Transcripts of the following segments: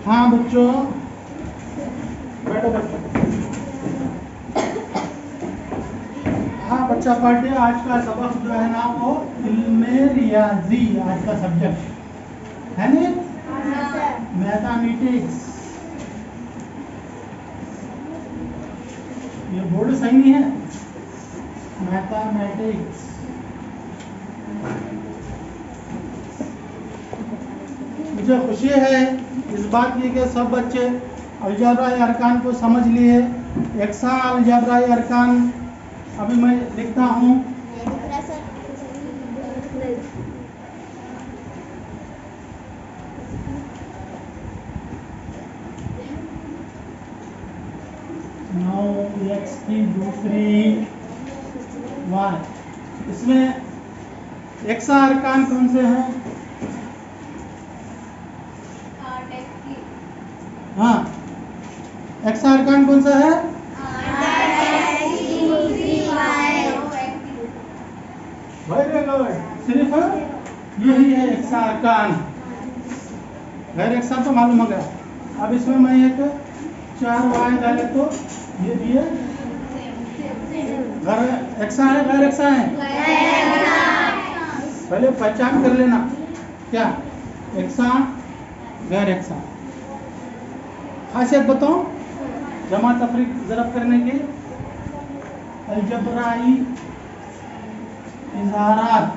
हाँ बच्चों, बैठो बच्चों। हाँ बच्चा पढ़े। आज का सबक जो है ना वो इल्मे रियाजी, आज का सब्जेक्ट है ना, मैथमेटिक्स। ये बोर्ड सही नहीं है, मैथमेटिक्स। मुझे खुशी है इस बात की कि सब बच्चे अलजबराए अरकान को समझ लिए। एक्सा अलजबराए अरकान अभी मैं लिखता हूँ। नौ एक्स की दूसरी वाई। इसमें एक्सा अरकान कौन से हैं? हाँ, एक्सा अरकान कौन सा है? Very good. सिर्फ यही है एक्सा अरकान, गैर एक्सा तो मालूम हो गया। अब इसमें मैं एक 4 वाई डाले तो ये भी है गैर एक्सा है, गैर एक्सा है। पहले पहचान कर लेना क्या एक्सा गैर एक्सा। खासियत बताओ जमा तफरीक ज़रब करने की। अलजबराई इज़हारात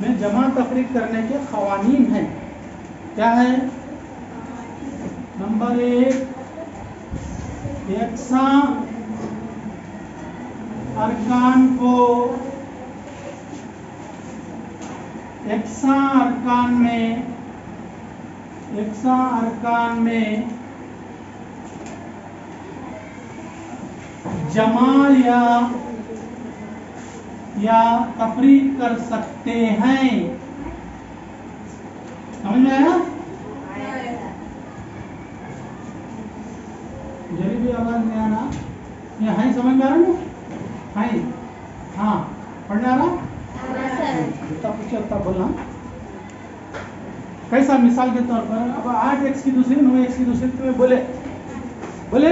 में जमा तफरीक करने के क़वानीन हैं। क्या है? नंबर 1, एक्सा अरकान को एक्सा अरकान में जमा या तफरीक कर सकते हैं। समझ में आया? जरी भी आवाज नहीं आना, ये हाई समझ में आ रहा है? हाई, हाँ पढ़ने आ रहा? जितना पूछे उतना बोलना। कैसा? मिसाल के तौर पर अब 8x की दूसरी 9x की दूसरी तुम्हें बोले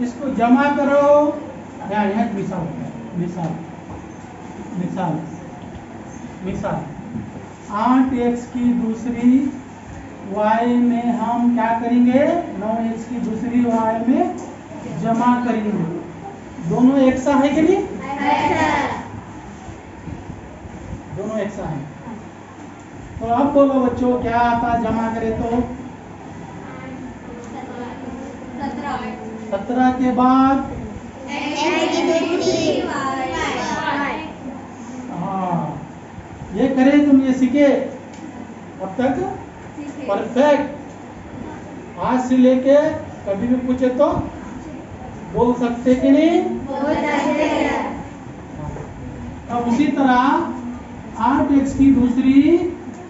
इसको जमा करो। यहाँ मिसाल 8x की दूसरी y में हम क्या करेंगे? 9x की दूसरी y में जमा करेंगे। दोनों एक्सा है कि नहीं? दोनों एक्सा है। तो अब बोलो बच्चों क्या आता जमा करे तो? 17 के बाद हाँ, ये करे तुम, ये सीखे अब तक परफेक्ट। आज से लेके कभी भी पूछे तो बोल सकते कि नहीं? अब उसी तरह 8x की दूसरी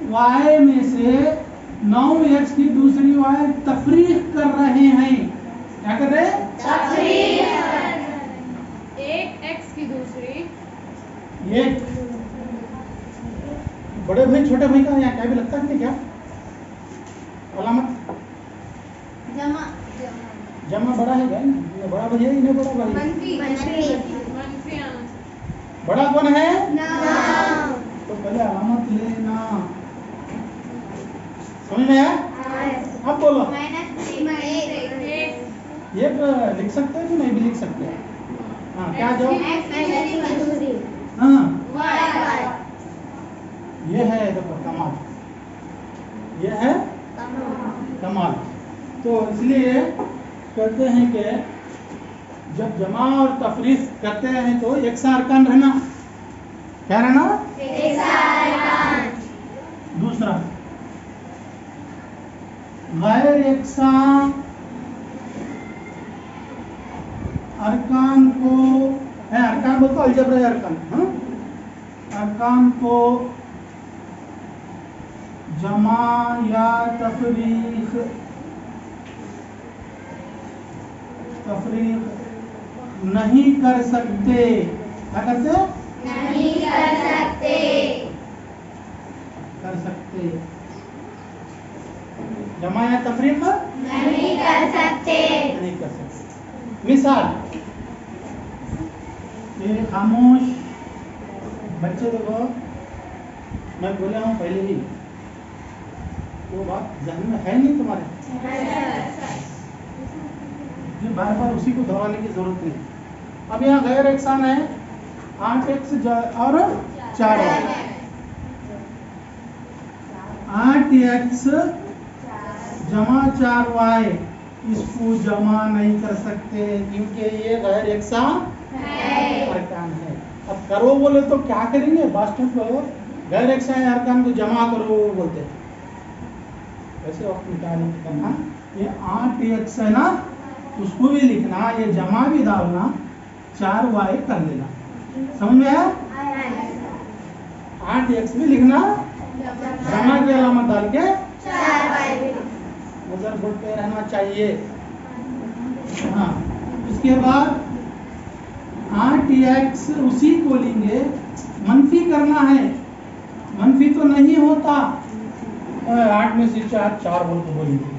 y में से 9x की दूसरी y तफरीक कर रहे हैं। क्या कर रहे हैं? एक x की दूसरी, एक बड़े भाई छोटे भाई का यहाँ क्या भी लगता है क्या? अलामत जमा बड़ा है क्या? इन्हें बड़ा भाई है, इन्हें बड़ा भाई। बड़ा कौन है? तो पहले अलामत लेना। समझ में आया? अब बोलो ये लिख सकते हैं कि नहीं भी लिख सकते हैं? हाँ क्या जवाब? हाँ ये है, देखो कमाल, ये है कमाल। तो इसलिए कहते हैं कि जब जमा और तफरीक करते हैं तो एक्सा अरकान रहना। क्या रहना? दूसरा गैर एक्सा अरकान को, अरकान बोलते अलजबराई अरकान, हाँ? अरकान को जमा या तफरीक नहीं कर सकते। क्या करते? नहीं कर सकते। सकते, जमा या तफरीक नहीं कर सकते। नहीं कर सकते। मिसाल, ये खामोश बच्चे देखो, मैं बोला हूँ पहले ही, वो बात जहन में है नहीं तुम्हारे, ये बार बार उसी को दोहराने की जरूरत नहीं। अब यहाँ गैर यकसान है 8x और 4y, 8x जमा 4y, इसको जमा नहीं कर सकते क्योंकि ये गैर यकसान अरकान है। अब करो बोले तो क्या करेंगे, बास्टूट लोग गैर यकसान अरकान को जमा करो बोलते हैं, वैसे वक्त निकाल करना। ये 8x है ना, उसको भी लिखना, ये जमा भी डालना, 4y कर लेना, समझ में आया? 8x भी लिखना, जमा की अलामत डाल के 4y भी नजर बोर्ड पे रहना चाहिए। हाँ, उसके बाद 8x उसी को लेंगे, मनफी करना है, मनफी तो नहीं होता, 8 में से 4 बोल तो बोलेंगे,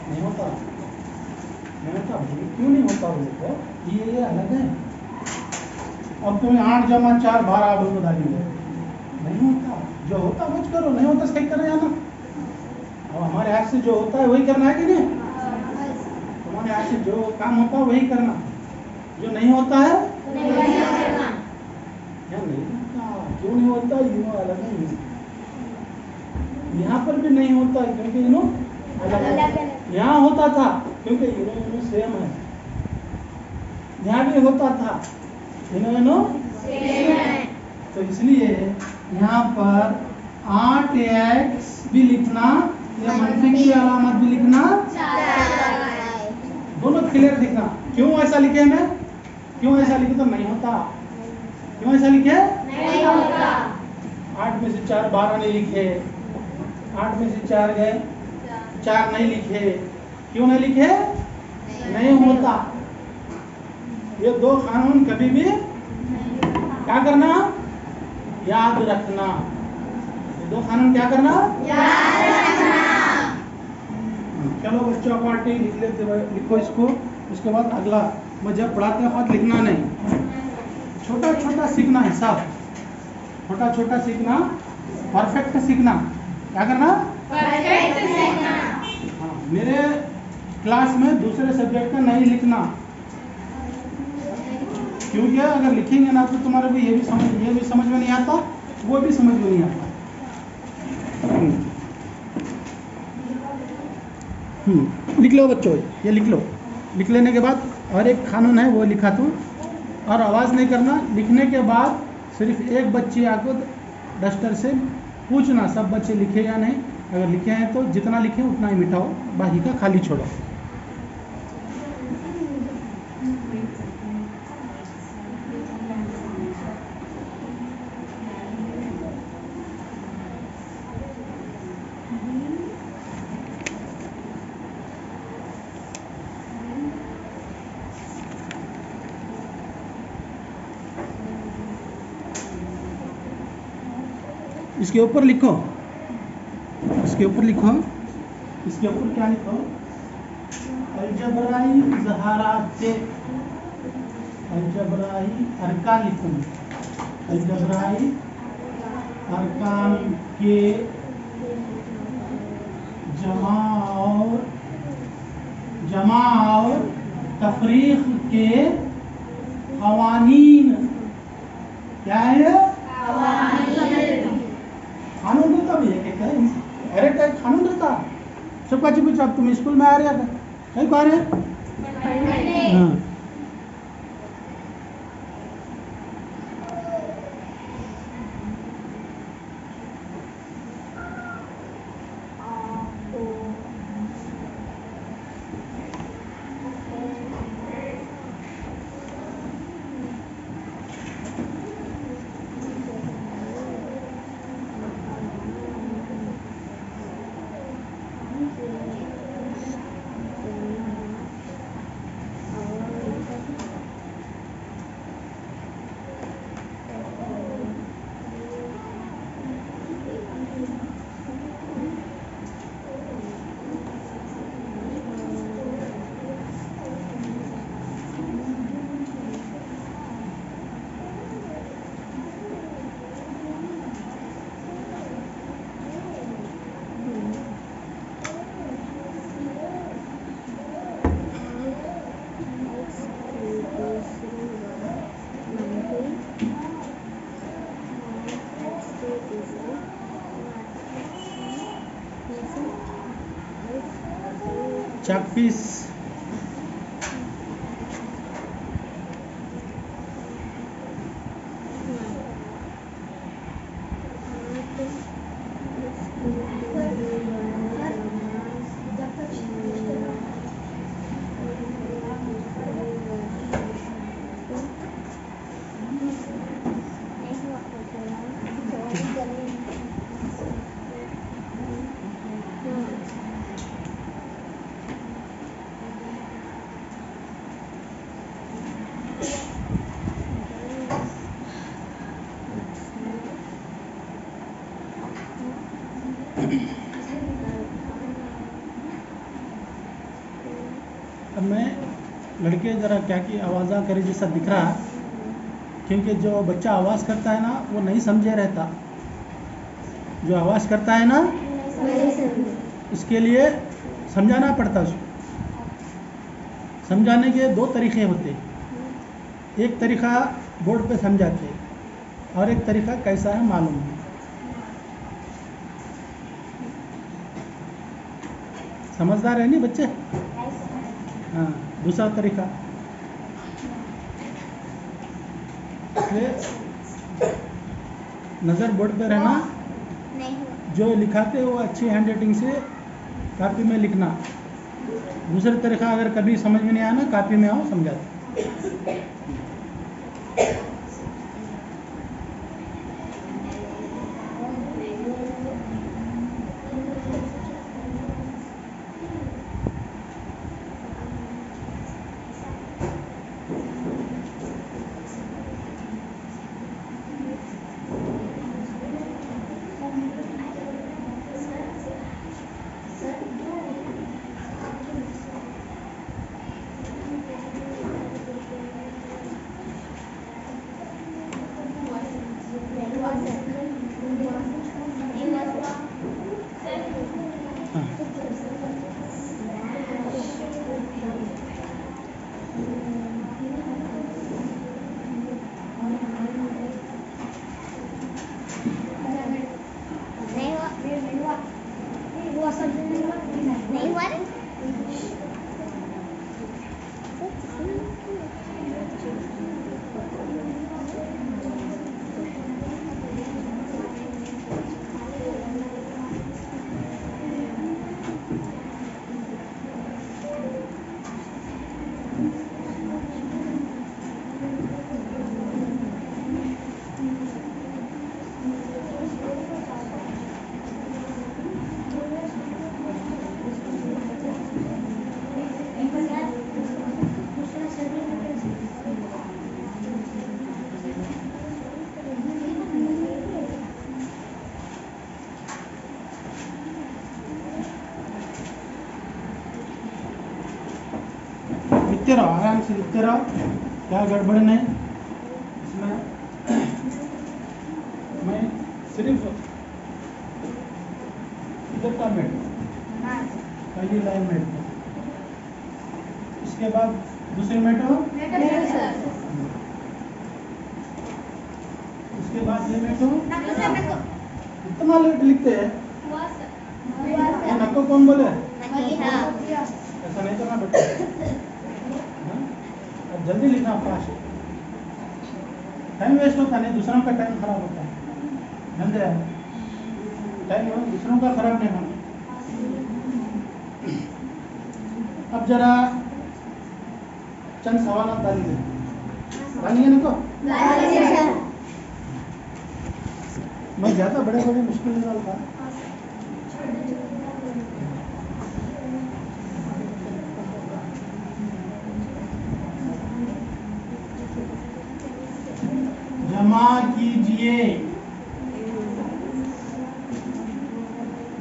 नहीं होता, नहीं होता, क्यों नहीं होता बोले तो ये अलग है। अब तुम्हें 8 जमा 4 12 बोल तो डालेंगे, नहीं होता, जो होता वो करो, नहीं होता सही कर जाना। अब हमारे हाथ से जो होता है वही करना है कि नहीं, तुम्हारे हाथ से जो काम होता है वही करना, जो नहीं होता है नहीं करना। या नहीं होता, क्यों नहीं होता, यूनो अलग है, यहाँ पर भी नहीं होता क्योंकि यूनो अलग है, यहाँ होता था क्योंकि यूनो सेम है, यहाँ भी होता था यूनो सेम है। तो इसलिए यहाँ पर 8x भी लिखना या मनफी की अलामत भी लिखना, 4y दोनों क्लियर दिखना। क्यों ऐसा लिखे मैं, क्यों ऐसा लिखे तो नहीं होता, क्यों ऐसा लिखे, नहीं होता। 8 में से 4 12 नहीं लिखे, 8 में से 4 गए 4 नहीं लिखे, क्यों नहीं लिखे, नहीं होता। ये दो कानून कभी भी क्या करना, याद रखना, ये दो कानून क्या करना, याद रखना। चलो बच्चों पार्टी लिख लेते, लिखो इसको, उसके बाद अगला, मैं जब पढ़ाते वक्त लिखना नहीं, छोटा छोटा सीखना हिसाब, छोटा छोटा सीखना, परफेक्ट सीखना, क्या करना, परफेक्ट सीखना। हाँ, मेरे क्लास में दूसरे सब्जेक्ट का नहीं लिखना, क्योंकि अगर लिखेंगे ना तो तुम्हारे को ये भी समझ में नहीं आता, वो भी समझ में नहीं आता। लिख लो बच्चों, ये लिख लो, लिख लेने के बाद और एक कानून है वो लिखा तुम, और आवाज़ नहीं करना, लिखने के बाद सिर्फ एक बच्चे आको डस्टर से पूछना सब बच्चे लिखे या नहीं, अगर लिखे हैं तो जितना लिखे उतना ही मिटाओ, बाकी का खाली छोड़ो। इसके ऊपर लिखो, इसके ऊपर लिखो, इसके ऊपर क्या लिखो, अलजबराई ज़हारात, अलजबराई अरकान लिखो, अलजबराई अरकान के जमा और तफरीक के क़वानीन, क्या है, कानून रहता भी है, कहते हैं अरे क्या कानून रहता, सबका चुप आप तुम स्कूल में आ रहे कहीं को आ रहे हैं, हाँ, चाक पीस। अब मैं लड़के ज़रा क्या की आवाज़ा करे जैसा दिख रहा है, क्योंकि जो बच्चा आवाज़ करता है ना वो नहीं समझे रहता। जो आवाज़ करता है ना उसके लिए समझाना पड़ता उसको। समझाने के दो तरीक़े होते, एक तरीक़ा बोर्ड पे समझाते और एक तरीक़ा कैसा है मालूम है। समझदार है नहीं बच्चे? हाँ, दूसरा तरीका नज़र बोर्ड पे रहना, जो लिखाते हो अच्छी हैंड राइटिंग से कापी में लिखना। दूसरा तरीका अगर कभी समझ में नहीं आया ना, कापी में आओ समझाते। लिखते रहो, आराम से लिखते रहो, क्या गड़बड़ नहीं इसमें। मैं सिर्फ इधर का मेट, पहली लाइन मेट, इसके बाद दूसरी मेट हो, उसके बाद ये मेट हो। इतना लेट लिखते हैं, ये नको कौन बोले? ऐसा नहीं करना बेटा, अब जल्दी लिखना, फास्ट। टाइम वेस्ट होता नहीं, दूसरों का टाइम खराब होता है। ध्यान दे, टाइम दूसरों का खराब नहीं होना। अब जरा चंद सवाल आप डालिए, डालिए नको। मैं ज़्यादा बड़े बड़े मुश्किल नहीं डालता। जमा कीजिए,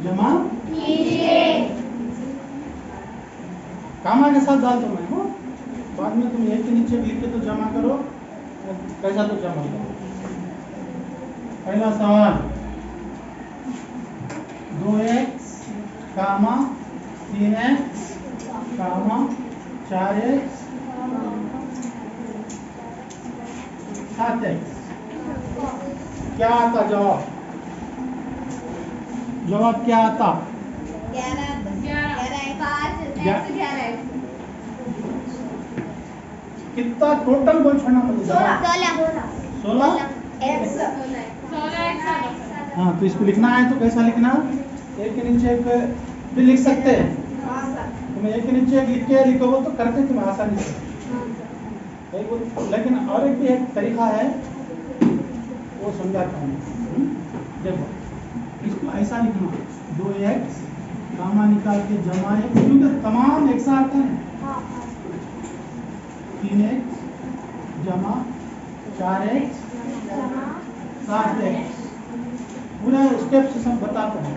जमा कामा के साथ डाल दो मैं हो, बाद में तुम एक के नीचे लिख के तो जमा करो, कैसा तो जमा करो। पहला सवाल, 2x कामा 3x कामा 4x 7x, क्या आता जवाब? जवाब क्या आता? 11 कितना टोटल बोल छोड़ना मुझे 16। हाँ तो इसको लिखना है तो कैसा लिखना, एक के नीचे एक भी लिख सकते हैं। तुम्हें एक के नीचे एक लिख के लिखोगे तो करते तुम्हें आसानी से। लेकिन और एक भी एक तरीका है वो समझाता हूँ। देखो इसको ऐसा लिखना 2x गामा निकाल के जमा एक, क्योंकि तमाम एक साथ आता है। 3x जमा 4x 7x, पूरा स्टेप से सब बताता है।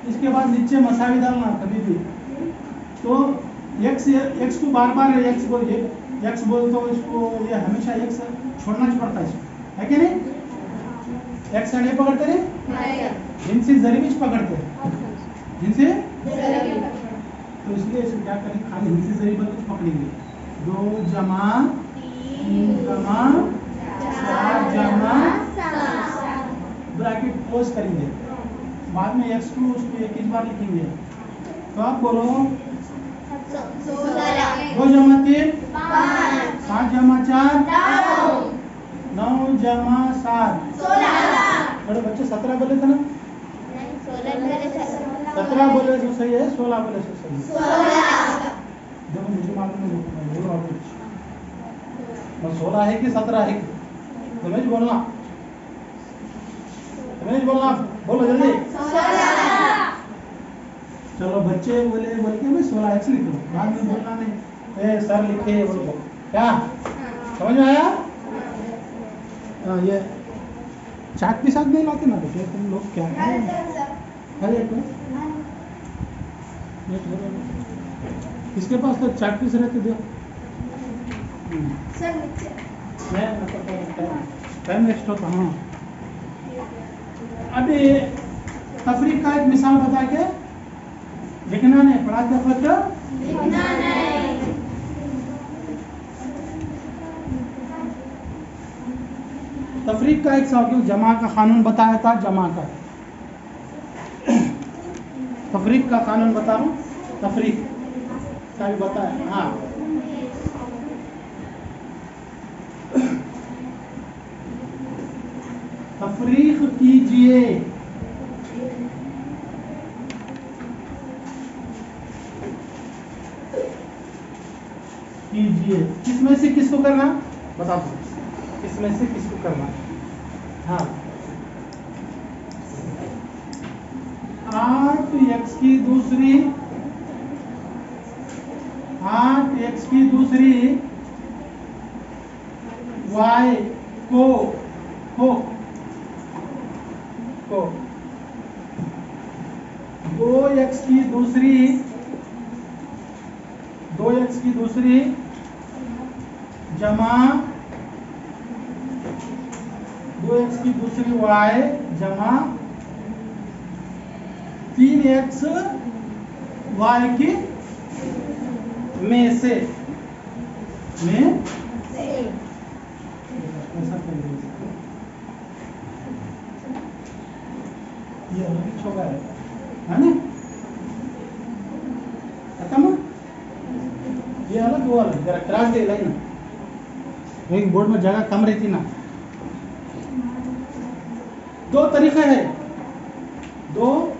इसके बाद नीचे मसावी डालना कभी भी तो x को बार बार x बोल तो इसको ये हमेशा x छोड़ना पड़ता है, है कि नहीं? x नहीं पकड़ते नहीं, जिनसे जरी भी पकड़ते हैं, जिनसे तो इसलिए इसको क्या करें, खाली हिंसी जरी बल पकड़ेंगे। 2 जमा 3 जमा 4 जमा ब्रैकेट क्लोज करेंगे। बाद में x को उसको एक बार लिखेंगे तो आप बोलो 2 जमा 3 5 जमा 4 9 जमा 7 बड़े बच्चे 17 बोले थे ना, 17 बोले तो सही है, 16 बोले तो सही है। देखो मुझे मालूम नहीं, बोलो आप कुछ 16 है कि 17 है, तुम्हें ही बोलना, बोलो जल्दी। चलो बच्चे बोले बोल के मैं 16x लिख लो, बाद में बोलना नहीं सर लिखे बोलो, क्या समझ में आया? ये चाक के साथ नहीं लाते ना बेटे तुम लोग, क्या है इसके पास तो चाक पीस रहते दो। टाइम वेस्ट होता। हाँ अभी तफरीक का एक मिसाल बता के लिखना नहीं, पढ़ाते वक्त लिखना नहीं। तफरीक का एक सवाल, जमा का कानून बताया था, जमा का तफरीक का कानून बता रहा हूँ, तफरीक का भी बताया। हाँ तफरीक कीजिए, किसमें से किसको करना बता दो, किसमें से किसको करना। हाँ 8x की दूसरी 8x की दूसरी y को 2x की दूसरी जमा 2x की दूसरी y जमा 3x y की में से ऐसा करेंगे। ये छोटा है ना, खत्म। ये अलग वो अलग, जरा क्रॉस दे लाइन, एक बोर्ड में जगह कम रहती ना। दो तरीके हैं, दो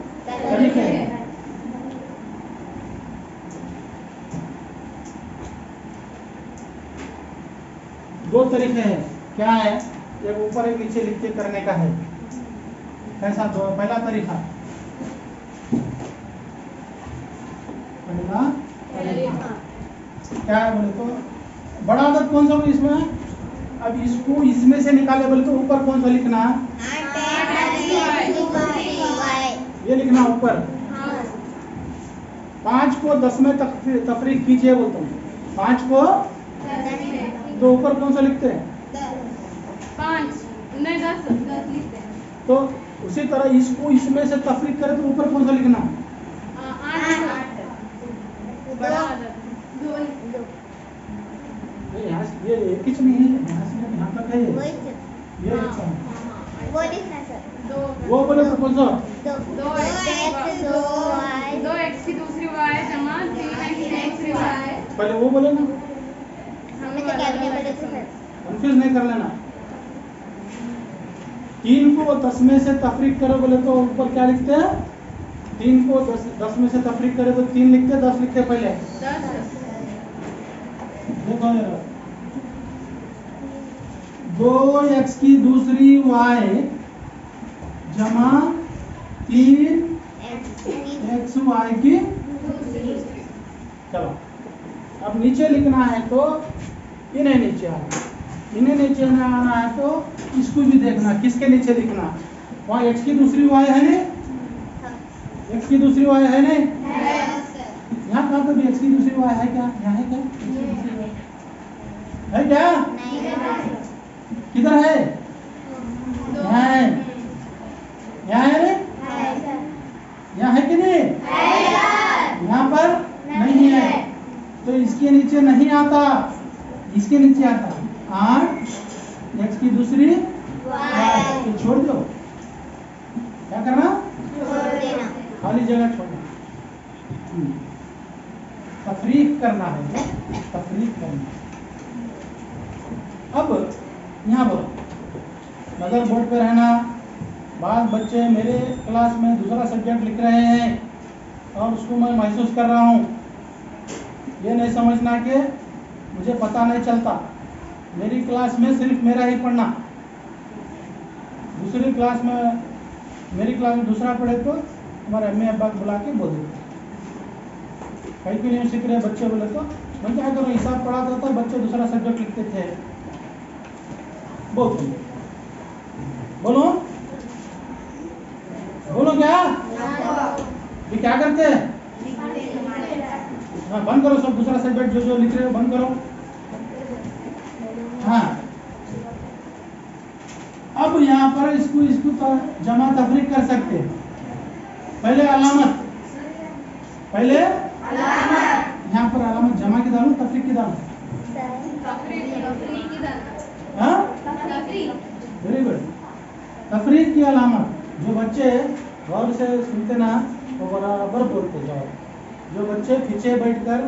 तरीके हैं। क्या है, एक ऊपर एक नीचे लिख के करने का है। कैसा? दो पहला तरीका क्या है बोले तो बड़ा अदद कौन सा हो इसमें, अब इसको इसमें से निकाले बोले तो ऊपर कौन सा लिखना, ये लिखना ऊपर। 5 को 10 में तफरीक कीजिए बोलता हूँ, 5 को तो ऊपर कौन सा लिखते हैं, 5 नहीं 10 लिखते हैं। तो उसी तरह इसको इसमें से तफरीक करें तो ऊपर कौन सा लिखना, 8 ये एक ही नहीं है, यहाँ तक है ये अच्छा है। वो लिखना सर। दो वो बोले तो कौन सा? दो x 2y 2x की दूसरी y जमा 3x की दूसरी y। पहले वो बोले ना, हमें तो कैलकुलेटर से सर। कंफ्यूज नहीं कर लेना। 3 को 10 में से तफरीक करो बोले तो ऊपर क्या लिखते हैं? 3 को 10 में से तफरीक करे तो 3 लिखते हैं, 10 लिखते हैं पहले। 10 देखो जरा, 2x की दूसरी y जमा 3 xy की। चलो अब नीचे लिखना है तो इन्हें नीचे आना, इन्हें नीचे में आना है तो इसको भी देखना किसके नीचे लिखना। वहाँ x की दूसरी y है नहीं, x की दूसरी y है नहीं, यहाँ कहाँ तो भी x की दूसरी y है क्या? यहाँ है क्या? है क्या? किधर है? यहाँ है, यहाँ है रे, यहाँ है कि नहीं? यहाँ पर नहीं है तो इसके नीचे नहीं आता, इसके नीचे आता 8 x की दूसरी y। तो छोड़ दो, क्या करना? खाली जगह छोड़ना, तफरीक करना है, तफरीक करना। अब यहाँ बोलो, नजर बोर्ड पे रहना। बाद बच्चे मेरे क्लास में दूसरा सब्जेक्ट लिख रहे हैं और उसको मैं महसूस कर रहा हूँ, ये नहीं समझना कि मुझे पता नहीं चलता। मेरी क्लास में सिर्फ मेरा ही पढ़ना, दूसरी क्लास में मेरी क्लास में दूसरा पढ़े तो हमारे अम्मी अब्बा को बुला के बोल देते। कहीं क्यों नहीं सीख रहे बच्चे बोले तो मैं क्या करूँ, हिसाब पढ़ाता था, बच्चे दूसरा सब्जेक्ट लिखते थे। बोलो बोलो बोलो क्या? ये क्या करते हैं? हाँ बंद करो सब, दूसरा सब्जेक्ट जो जो लिख रहे हो बंद करो। हाँ अब यहाँ पर इसको तो जमा तफरीक कर सकते हैं। पहले अलामत, पहले यहाँ पर अलामत जमा की डालो, तफरीक की डालो। हाँ वेरी गुड, तफरीक की अलामत। जो बच्चे गौर से सुनते ना वो बराबर बोलते जाओ, जो बच्चे पीछे बैठकर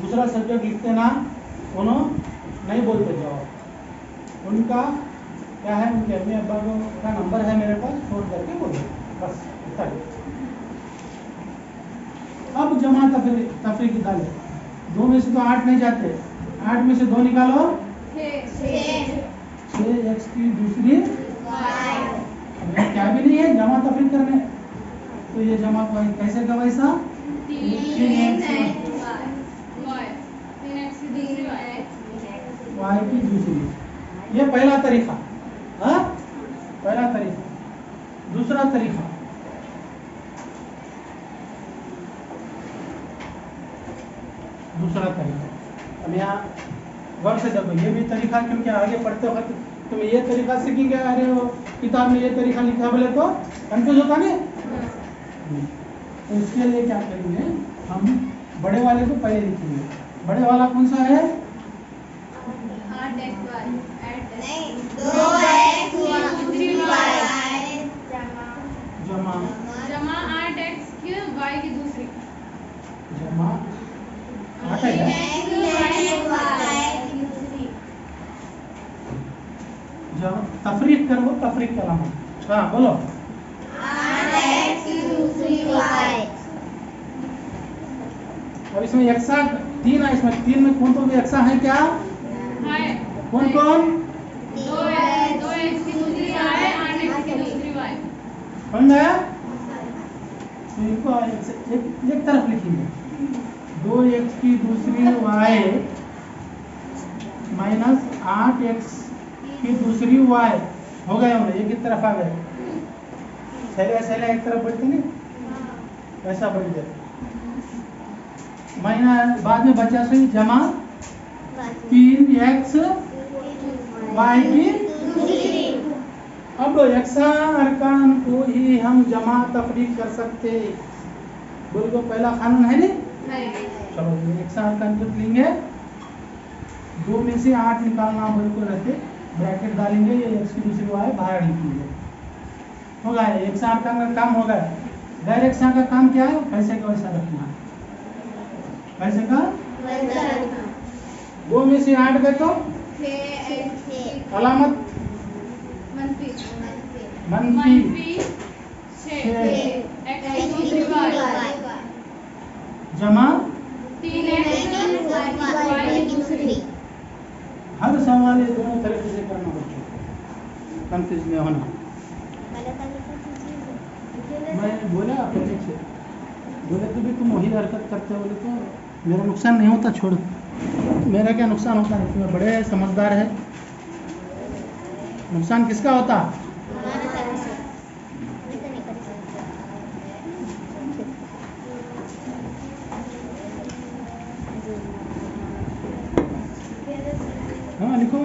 दूसरा सब्जेक्ट लिखते ना उन्होंने नहीं बोलते जाओ। उनका क्या है, उनके अम्मी अब्बा का नंबर है मेरे पास, फोन करके बोलो बस इतना ही। अब जमा तफरीक डाले, 2 में से तो 8 नहीं जाते, 8 में से 2 निकालो, 6x की दूसरी y। क्या भी नहीं है जमा तफरीक करने, तो ये जमा को कैसे का वैसा 3x y की दूसरी। ये पहला तरीका, हाँ पहला तरीका। दूसरा तरीका, दूसरा तरीका अब यहाँ गौर से देखो, ये भी तरीका, क्योंकि आगे पढ़ते वक्त तुम ये तरीका सीखेंगे, अरे वो किताब में ये तरीका लिखा बोले तो कंफ्यूज होता नहीं। तो इसके लिए क्या करेंगे, हम बड़े वाले को पहले लिखेंगे। बड़े वाला कौन सा है? जमा 8x की y की दूसरी, जमा 8 है जब तफरीक करो, तफरीक का नाम। हाँ बोलो, 8x की दूसरी y। और इसमें एक्सा 3 है, इसमें 3 में कौन तो भी एक्सा है क्या? है कौन कौन? 2x की दूसरी y, 8x की दूसरी y। समझ में आया? तो इनको एक तरफ लिखेंगे, 2x की दूसरी y माइनस 8x की दूसरी y हो गया। हमने एक ही तरफ आ गए, सहेला एक तरफ बढ़ते नहीं, वैसा बढ़ जाए। माइनस बाद में बचा से जमा 3x y की दूसरी। अब यकसा अरकान को ही हम जमा तफरीक कर सकते। बोल को पहला कानून है नहीं? चलो यकसा अरकान को लेंगे, 2 में से 8 निकालना बोल को रहते, ब्रैकेट डालेंगे, ये x की दूसरी y बाहर निकलेंगे। हो गया, एक से 8 का काम हो गया। गैर एक का काम क्या है? पैसे का वैसा रखना, पैसे का 2 में से 8 गए तो अलामत मंफी मंफी 6 x दूसरी y जमा 3x y दूसरी। हर सवाल ये दोनों तरीके से करना बच्चों, कंफ्यूज में होना। मैं बोला आपको ठीक से बोले तो भी तुम वही हरकत करते बोले तो मेरा नुकसान नहीं होता, छोड़ मेरा क्या नुकसान होता है, तुम्हें बड़े समझदार है, नुकसान किसका होता? हाँ लिखो।